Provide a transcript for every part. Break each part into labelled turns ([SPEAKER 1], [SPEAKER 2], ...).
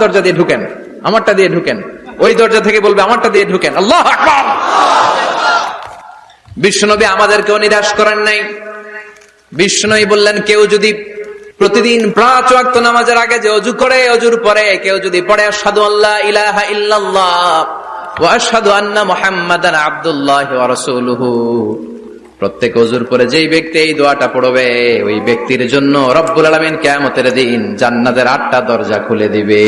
[SPEAKER 1] দরজা দিয়ে ঢুকেন, আমারটা দিয়ে ঢুকেন। ওই দরজা থেকে বলবে আমারটা দিয়ে ঢুকেন। আল্লাহু আকবার। বিশ্বনবী আমাদেরকেও নিরাশ করেন নাই। বিশ্বনবী বললেন, কেউ যদি প্রতিদিন 5 ওয়াক্ত নামাজের আগে যে ওযু করে, ওযুর পরে কেউ যদি পড়ে আশহাদু আল্লা ইলাহা ইল্লাল্লাহ ওয়া আশহাদু আন্না মুহাম্মাদান আবদুল্লাহি ওয়া রাসূলুহু, প্রত্যেক ওযুর পরে যেই ব্যক্তি এই দোয়াটা পড়বে, ওই ব্যক্তির জন্য রব্বুল আলামিন কিয়ামতের দিন জান্নাতের 8টা দরজা খুলে দিবে।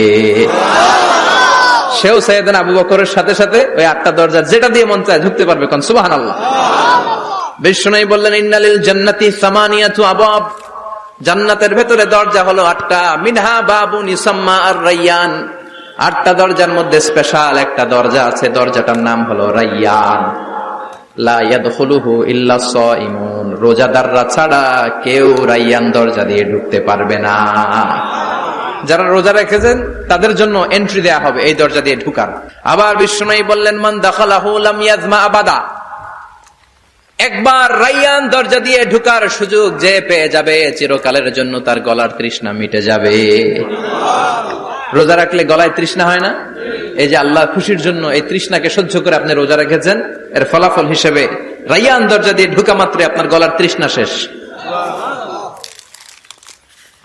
[SPEAKER 1] সেও সাইয়েদনা আবু বকরের সাথে সাথে ওই 8টা দরজা যেটা দিয়ে মন চায় ঢুকতে পারবে। কোন সুবহানাল্লাহ। বিশ্বনবী বললেন, ইন্নালিল জান্নাতি সামানিয়াতু আবাব, জান্নাতের ভেতরে দরজা হলো 8টা। মিনহা বাবুন ইউসাম্মা আর-রায়্যান, 8টা দরজার মধ্যে স্পেশাল একটা দরজা আছে, দরজাটার নাম হলো রায়্যান। লা ইয়াদখুলুহু ইল্লা সাইমুন, রোজাদাররা ছাড়া কেউ রায়্যান দরজা দিয়ে ঢুকতে পারবে না। যারা রোজা রেখেছেন তাদের জন্য এন্ট্রি দেয়া হবে এই দরজা দিয়ে ঢুকার। আবার বিশ্বনবী বললেন, মান দাখালাহু লাম ইয়াজমা আবাদা, একবার রায়্যান দরজা দিয়ে ঢুকার সুযোগ যে পেয়ে যাবে, চিরকালের জন্য তার গলার তৃষ্ণা মিটে যাবে। রোজা রাখলে গলায় তৃষ্ণা হয় না? এই যে আল্লাহ খুশির জন্য এই তৃষ্ণাকে সহ্য করে আপনি রোজা রেখেছেন, এর ফলাফল হিসেবে রায়্যান দরজা দিয়ে ঢুকা মাত্রই আপনার গলার তৃষ্ণা শেষ।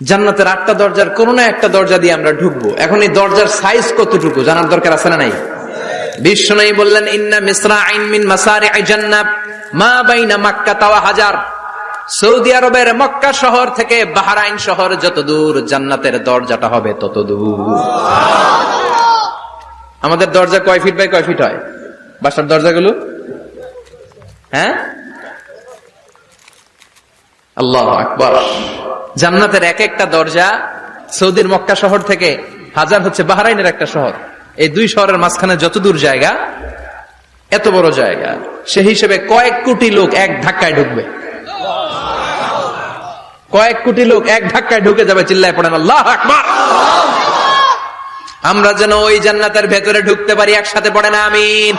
[SPEAKER 1] জান্নাতের 8টা দরজার কোন না একটা দরজা দিয়ে আমরা ঢুকবো। এখন এই দরজার সাইজ কতটুকু জানার দরকার আছে না নাই? বিশ্বনবী বললেন, ইন্না মিসরাইন মিন মাসারি'i জান্নাত মা বাইনা মাক্কা ওয়া হাজার, সৌদি আরবের মক্কা শহর থেকে বাহরাইন শহর যত দূর, জান্নাতের দরজাটা হবে তত দূর। আমাদের দরজা কয় ফিট বাই কয় ফিট হয় বাসার দরজাগুলো? হ্যাঁ, আল্লাহু আকবার। জান্নাতের এক একটা দরজা সৌদির মক্কা শহর থেকে হাজার হচ্ছে বাহরাইনের একটা শহর। এই 2 শহরের মাঝখানে যত দূর জায়গা, এত বড় জায়গা, সেই হিসেবে কয়েক কোটি লোক এক ধাক্কায় ঢুকবে। কয়েক কোটি লোক এক ধাক্কায় ঢুকে যাবে। চিল্লায় পড়েন আল্লাহু আকবার। আমরা যেন ওই জান্নাতের ভেতরে ঢুকতে পারি, একসাথে পড়েন আমিন।